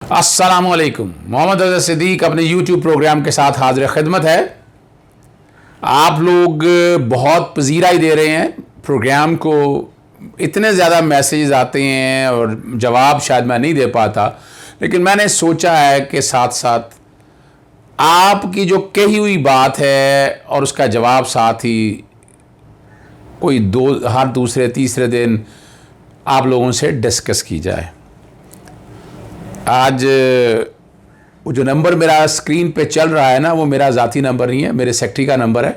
السلام علیکم. محمد رضا صدیق اپنے یوٹیوب پروگرام کے ساتھ حاضر خدمت ہے. آپ لوگ بہت پذیرائی دے رہے ہیں پروگرام کو، اتنے زیادہ میسیجز آتے ہیں اور جواب شاید میں نہیں دے پاتا، لیکن میں نے سوچا ہے کہ ساتھ ساتھ آپ کی جو کہی ہوئی بات ہے اور اس کا جواب ساتھ ہی کوئی ہر دوسرے تیسرے دن آپ لوگوں سے ڈسکس کی جائے. آج وہ جو نمبر میرا اسکرین پہ چل رہا ہے نا، وہ میرا ذاتی نمبر نہیں ہے، میرے سیکٹری کا نمبر ہے.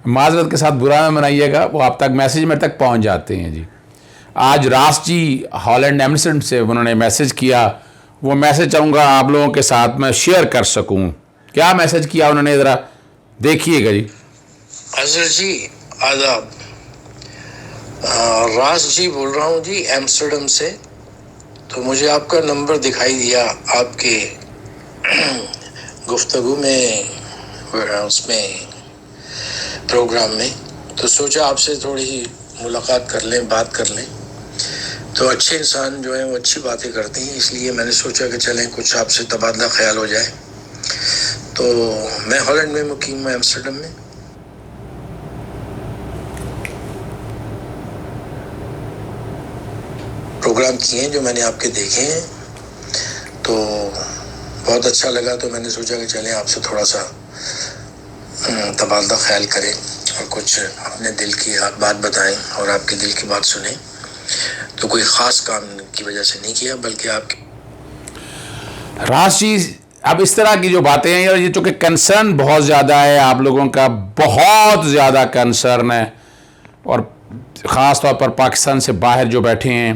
معذرت کے ساتھ برا نہ منائیے گا، وہ آپ تک میسیج میرے تک پہنچ جاتے ہیں. جی آج راس جی ہالینڈ ایمرسن سے انہوں نے میسیج کیا، وہ میسیج چاہوں گا آپ لوگوں کے ساتھ میں شیئر کر سکوں. کیا میسیج کیا انہوں نے، ذرا دیکھیے گا. جی اظہر جی آداب، راس جی بول رہا ہوں جی ایمسٹرڈم سے. تو مجھے آپ کا نمبر دکھائی دیا آپ کے گفتگو میں، اس میں پروگرام میں، تو سوچا آپ سے تھوڑی ہی ملاقات کر لیں، بات کر لیں. تو اچھے انسان جو ہیں وہ اچھی باتیں کرتے ہیں، اس لیے میں نے سوچا کہ چلیں کچھ آپ سے تبادلہ خیال ہو جائے. تو میں ہالینڈ میں مقیم ہوں، ایمسٹرڈم میں. پروگرام کیے ہیں جو میں نے آپ کے دیکھے ہیں، تو بہت اچھا لگا. تو میں نے سوچا کہ چلیں آپ سے تھوڑا سا تبادلہ خیال کریں اور کچھ اپنے دل کی بات بتائیں اور آپ کے دل کی بات سنیں. تو کوئی خاص کام کی وجہ سے نہیں کیا، بلکہ آپ کی راس جی اب اس طرح کی جو باتیں ہیں، یہ چونکہ کنسرن بہت زیادہ ہے، آپ لوگوں کا بہت زیادہ کنسرن ہے، اور خاص طور پر پاکستان سے باہر جو بیٹھے ہیں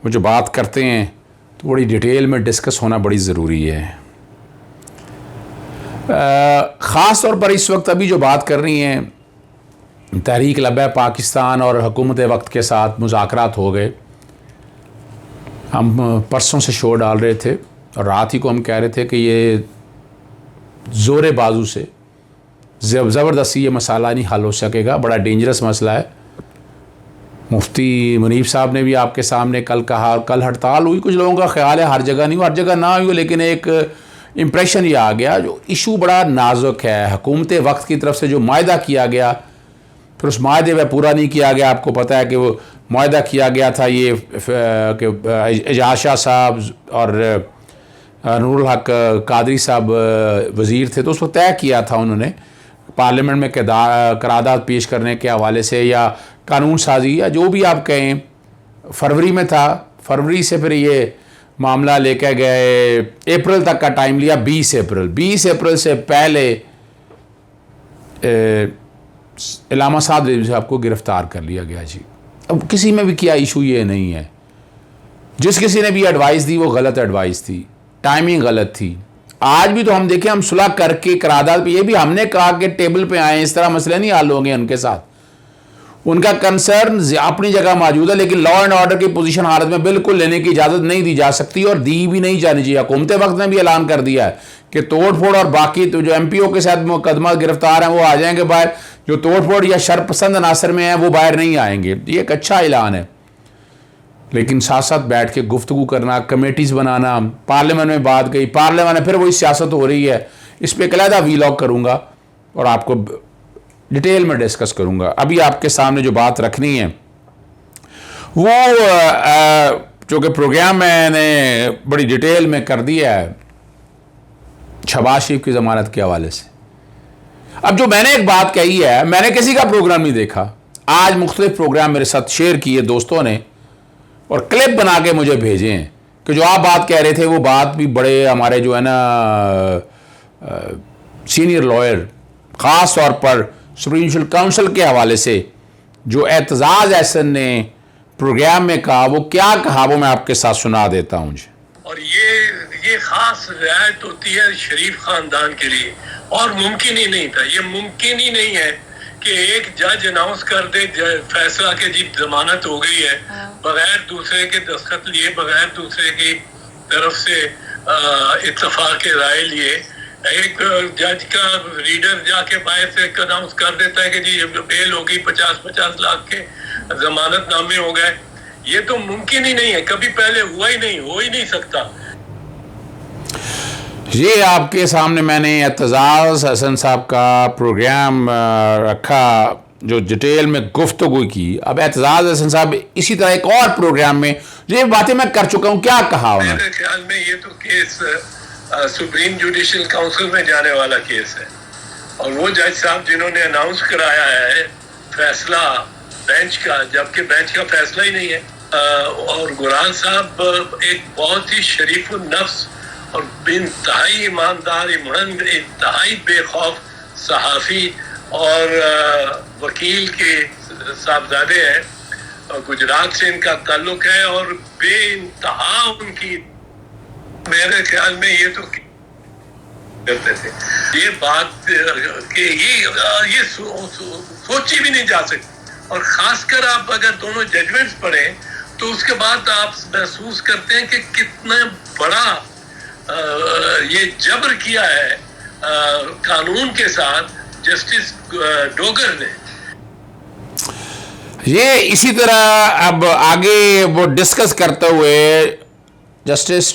وہ جو بات کرتے ہیں تو بڑی ڈیٹیل میں ڈسکس ہونا بڑی ضروری ہے. خاص طور پر اس وقت ابھی جو بات کر رہی ہیں تحریک لبیک پاکستان اور حکومت وقت کے ساتھ مذاکرات ہو گئے. ہم پرسوں سے شو ڈال رہے تھے اور رات ہی کو ہم کہہ رہے تھے کہ یہ زور بازو سے زبردستی یہ مسئلہ نہیں حل ہو سکے گا، بڑا ڈینجرس مسئلہ ہے. مفتی منیب صاحب نے بھی آپ کے سامنے کل کہا، کل ہڑتال ہوئی. کچھ لوگوں کا خیال ہے ہر جگہ نہیں ہو، ہر جگہ نہ ہوئی، لیکن ایک امپریشن یہ آ گیا جو ایشو بڑا نازک ہے. حکومت وقت کی طرف سے جو معاہدہ کیا گیا، پھر اس معاہدے میں پورا نہیں کیا گیا. آپ کو پتہ ہے کہ وہ معاہدہ کیا گیا تھا یہ کہ اعجاز شاہ صاحب اور نور الحق قادری صاحب وزیر تھے، تو اس کو طے کیا تھا انہوں نے پارلیمنٹ میں قرارداد پیش کرنے کے حوالے سے یا قانون سازی یا جو بھی آپ کہیں. فروری میں تھا، فروری سے پھر یہ معاملہ لے کے گئے، اپریل تک کا ٹائم لیا. 20 اپریل سے پہلے علامہ صاحب صاحب کو گرفتار کر لیا گیا. جی اب کسی میں بھی کیا ایشو یہ نہیں ہے، جس کسی نے بھی ایڈوائس دی وہ غلط ایڈوائس تھی، ٹائمنگ غلط تھی. آج بھی تو ہم دیکھیں، ہم صلح کر کے قرارداد پہ یہ بھی ہم نے کہا کہ ٹیبل پہ آئیں، اس طرح مسئلے نہیں حل ہوں گے ان کے ساتھ. ان کا کنسرن اپنی جگہ موجود ہے، لیکن لا اینڈ آرڈر کی پوزیشن حالت میں بالکل لینے کی اجازت نہیں دی جا سکتی اور دی بھی نہیں جانی چاہیے. حکومت وقت نے بھی اعلان کر دیا ہے کہ توڑ پھوڑ اور باقی تو جو ایم پی او کے ساتھ مقدمہ گرفتار ہیں وہ آ جائیں گے باہر، جو توڑ پھوڑ یا شرپسند عناصر میں ہیں وہ باہر نہیں آئیں گے. یہ ایک اچھا اعلان ہے، لیکن ساتھ ساتھ بیٹھ کے گفتگو کرنا، کمیٹیز بنانا، پارلیمنٹ میں بات گئی، پارلیمنٹ میں پھر وہی سیاست ہو رہی ہے. اس پہ ایک علیحدہ ویلاگ کروں گا اور آپ کو ڈیٹیل میں ڈسکس کروں گا. ابھی آپ کے سامنے جو بات رکھنی ہے وہ چونکہ پروگرام میں نے بڑی ڈیٹیل میں کر دیا ہے شہباز شریف کی ضمانت کے حوالے سے. اب جو میں نے ایک بات کہی ہے، میں نے کسی کا پروگرام نہیں دیکھا، آج مختلف پروگرام میرے ساتھ شیئر کیے دوستوں نے اور کلپ بنا کے مجھے بھیجے ہیں کہ جو آپ بات کہہ رہے تھے وہ بات بھی بڑے ہمارے جو ہے نا سینئر لائر، خاص طور پر سپریم جوڈیشل کونسل کے حوالے سے جو اعتزاز احسن نے پروگرام میں کہا، وہ کیا کہا وہ میں آپ کے ساتھ سنا دیتا ہوں. جی اور یہ خاص رعایت ہوتی ہے شریف خاندان کے لیے، اور ممکن ہی نہیں تھا، یہ ممکن ہی نہیں ہے کہ ایک جج اناؤنس کر دے فیصلہ کہ جی ضمانت ہو گئی ہے، بغیر دوسرے کے دستخط لیے، بغیر دوسرے کی طرف سے اتفاق رائے لیے. ایک جج کا ریڈر جا کے باہر سے اناؤنس کر دیتا ہے کہ جی بیل ہوگی 50 لاکھ کے ضمانت نامے ہو گئے. یہ تو ممکن ہی نہیں ہے، کبھی پہلے ہوا ہی نہیں، ہو ہی نہیں سکتا. یہ آپ کے سامنے میں نے اعتزاز حسن صاحب کا پروگرام رکھا جو ڈیٹیل میں گفتگو کی. اب اعتزاز حسن صاحب اسی طرح ایک اور پروگرام میں یہ باتیں میں کر چکا ہوں, کیا کہا انہوں نے؟ میرے خیال میں یہ تو کیس سپریم جوڈیشل کاؤنسل میں جانے والا کیس ہے, اور وہ جج صاحب جنہوں نے اناؤنس کرایا ہے فیصلہ بینچ کا, جبکہ بینچ کا فیصلہ ہی نہیں ہے. اور گورال صاحب ایک بہت ہی شریف النفس اور انتہائی ایماندار, انتہائی بے خوف صحافی اور وکیل کے صاحبزادے ہیں, گجرات سے ان کا تعلق ہے, اور بے انتہا ان کی, میرے خیال میں یہ تو کرتے تھے یہ بات کہ یہ سوچی بھی نہیں جا سکتی. اور خاص کر آپ اگر دونوں ججمنٹس پڑھیں تو اس کے بعد آپ محسوس کرتے ہیں کہ کتنا بڑا یہ جبر کیا ہے قانون کے ساتھ جسٹس ڈوگر نے. یہ اسی طرح اب آگے وہ ڈسکس کرتے ہوئے جسٹس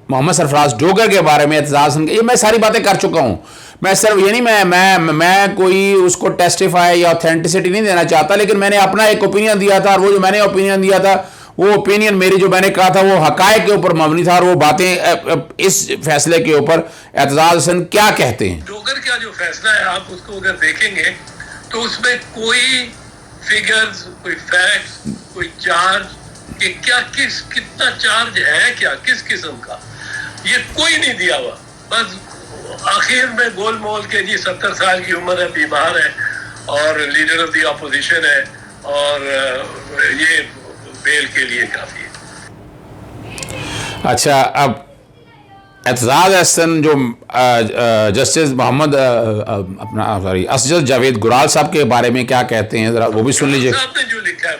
محمد سرفراز ڈوگر کے بارے میں اعتزاز, یہ میں ساری باتیں کر چکا ہوں. میں صرف یہ نہیں میں کوئی اس کو ٹیسٹیفائی یا اوتھینٹسٹی نہیں دینا چاہتا, لیکن میں نے اپنا ایک اوپینین دیا تھا, اور وہ جو میں نے اوپینین دیا تھا وہ اوپینین میری جو میں نے کہا تھا وہ حقائق کے اوپر مبنی تھا, اور وہ باتیں اس فیصلے کے اوپر اعتزاز حسن کیا کہتے ہیں. ڈوگر کا جو فیصلہ ہے آپ اس کو اگر دیکھیں گے تو اس میں کوئی فگرز, کوئی فیکٹس, کوئی چارج کہ کیا کتنا چارج ہے, کیا کس قسم کا, یہ کوئی نہیں دیا ہوا. بس آخر میں گول مول کے جی 70 سال کی عمر ہے, بیمار ہے اور لیڈر آف دی اپوزیشن ہے, اور یہ بیل کے لیے کافی ہے. اچھا, اب اعتزاز حسن جو جسٹس محمد اسجد جاوید گورال صاحب کے بارے میں کیا کہتے ہیں, ذرا وہ بھی سن لیجیے. صاحب نے جو لکھا ہے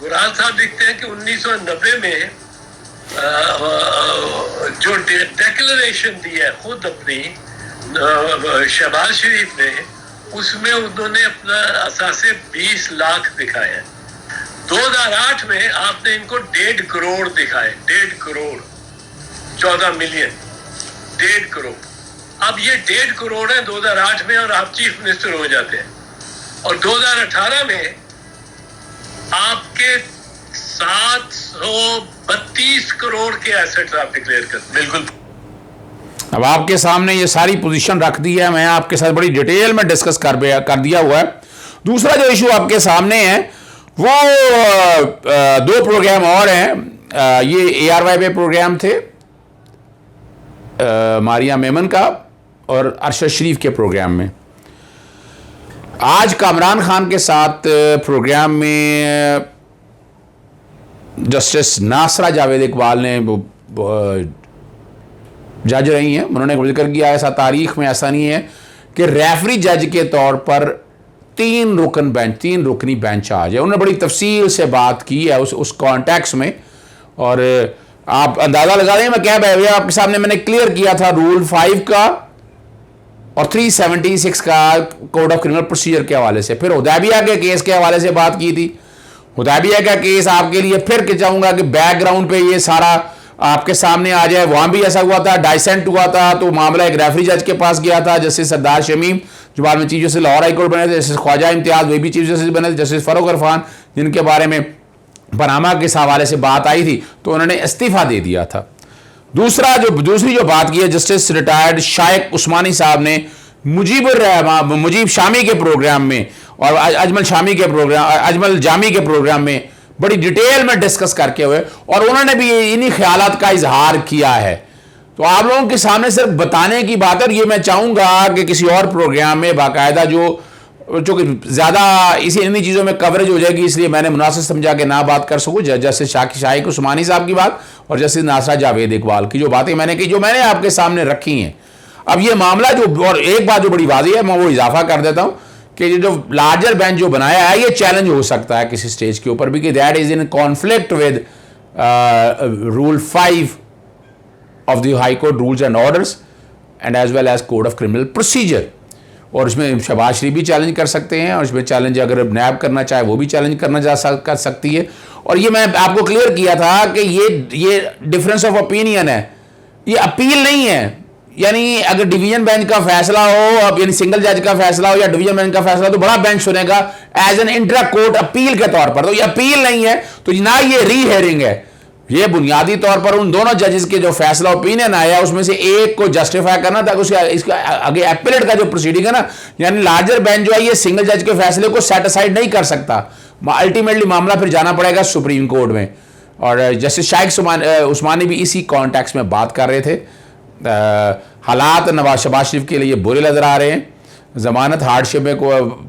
گورال صاحب لکھتے ہیں کہ 1990 میں جو ڈیکلریشن دی ہے خود اپنی شہباز شریف نے, اس میں انہوں نے اپنا اثاثے 20 لاکھ دکھائے ہیں. 2008 میں آپ نے ان کو 1.5 کروڑ دکھائے, 1.5 کروڑ 14 ملین, 1.5 کروڑ. اب یہ 1.5 کروڑ ہے 2008 میں, اور آپ چیف منسٹر ہو جاتے ہیں, اور 2018 میں آپ کے 732 کروڑ کے ایسٹ آپ ڈکلیئر کرتے ہیں. بالکل. اب آپ کے سامنے یہ ساری پوزیشن رکھ دی ہے, میں آپ کے ساتھ بڑی ڈیٹیل میں ڈسکس کر دیا ہوا ہے. دوسرا جو ایشو آپ کے سامنے ہے وہ 2 پروگرام اور ہیں. یہ ARY پہ پروگرام تھے ماریا میمن کا, اور ارشد شریف کے پروگرام میں. آج کامران خان کے ساتھ پروگرام میں جسٹس ناصرہ جاوید اقبال نے جج رہی ہیں. انہوں نے ذکر کیا ایسا تاریخ میں ایسا نہیں ہے کہ ریفری جج کے طور پر 3 رکنی بینچ آ جائے. انہوں نے بڑی تفصیل سے بات کی ہے اس کانٹیکس میں, اور آپ اندازہ لگا دیں میں کیا آپ کے سامنے میں نے کلیئر کیا تھا رول 5 کا اور 376 کا کوڈ آف کرمنل پروسیجر کے حوالے سے. پھر حدیبیہ کے کیس کے حوالے سے بات کی تھی. حدیبیہ کا کیس آپ کے لیے پھر کہ چاہوں گا کہ بیک گراؤنڈ پہ یہ سارا آپ کے سامنے آ جائے. وہاں بھی ایسا ہوا تھا, ڈائسینٹ ہوا تھا, تو معاملہ ایک ریفری جج کے پاس گیا تھا, جسٹس سردار شمیم جو بعد میں chief justice Lahore high court بنے تھے, جسٹس خواجہ امتیاز وہ بھی چیف جسٹس بنے تھے, جسٹس فاروق عرفان جن کے بارے میں پاناما کے حوالے سے بات آئی تھی تو انہوں نے استعفیٰ دے دیا تھا. دوسری جو بات کی ہے جسٹس ریٹائرڈ شائق عثمانی صاحب نے مجیب شامی کے پروگرام میں اور اجمل جامی کے پروگرام میں بڑی ڈیٹیل میں ڈسکس کر کے ہوئے, اور انہوں نے بھی انہی خیالات کا اظہار کیا ہے. تو آپ لوگوں کے سامنے صرف بتانے کی بات ہے, اور یہ میں چاہوں گا کہ کسی اور پروگرام میں باقاعدہ چونکہ زیادہ انہی چیزوں میں کوریج ہو جائے گی, اس لیے میں نے مناسب سمجھا کہ نہ بات کر سکوں. جیسے شائق عثمانی صاحب کی بات اور جیسے ناصرہ جاوید اقبال کی جو باتیں میں نے کی, جو میں نے آپ کے سامنے رکھی ہیں. اب یہ معاملہ اور ایک بات جو بڑی واضح ہے میں وہ اضافہ کر دیتا ہوں کہ یہ جو لارجر بینچ جو بنایا ہے یہ چیلنج ہو سکتا ہے کسی سٹیج کے اوپر بھی کہ that is in conflict with rule 5 of the high court rules and orders and as well as code of criminal procedure. اور اس میں شہباز شریف بھی چیلنج کر سکتے ہیں, اور اس میں چیلنج اگر نیب کرنا چاہے وہ بھی چیلنج کر سکتی ہے. اور یہ میں آپ کو کلیئر کیا تھا کہ یہ ڈفرینس آف اوپینین ہے, یہ اپیل نہیں ہے, یعنی اگر ڈویژن بینچ کا فیصلہ ہو اب، یعنی سنگل جج کا فیصلہ ہو یا ڈویژن بینچ کا فیصلہ ہو تو بڑا بینچ سنے گا as an intra court appeal کے طور پر. تو یہ اپیل نہیں ہے تو نہ یہ ری ہیئرنگ ہے، یہ بنیادی طور پر ان دونوں ججز کے جو فیصلہ اوپینین آیا اس میں سے ایک کو جسٹیفائی کرنا تاکہ اس کا آگے اپیلیٹ کا جو پروسیڈنگ ہے نا، یعنی لارجر بینچ جو ہے یہ سنگل جج کے فیصلے کو سیٹ اسائڈ نہیں کر سکتا. الٹیمیٹلی معاملہ پھر جانا پڑے گا سپریم کورٹ میں. اور جسٹس شائخ عثمانی بھی اسی کانٹیکس میں بات کر رہے تھے. حالات شہباز شریف کے لیے برے نظر آ رہے ہیں. ضمانت ہارڈ شپ میں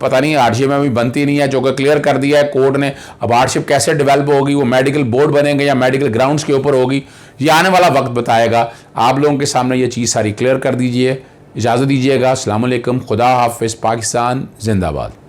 پتہ نہیں ہارڈ شپ میں بھی بنتی نہیں ہے، جو کہ کلیئر کر دیا ہے کورٹ نے. اب ہارڈ شپ کیسے ڈیولپ ہوگی، وہ میڈیکل بورڈ بنے گے یا میڈیکل گراؤنڈز کے اوپر ہوگی، یہ آنے والا وقت بتائے گا. آپ لوگوں کے سامنے یہ چیز ساری کلیئر کر دیجئے. اجازت دیجیے گا. السلام علیکم. خدا حافظ. پاکستان زندہ باد.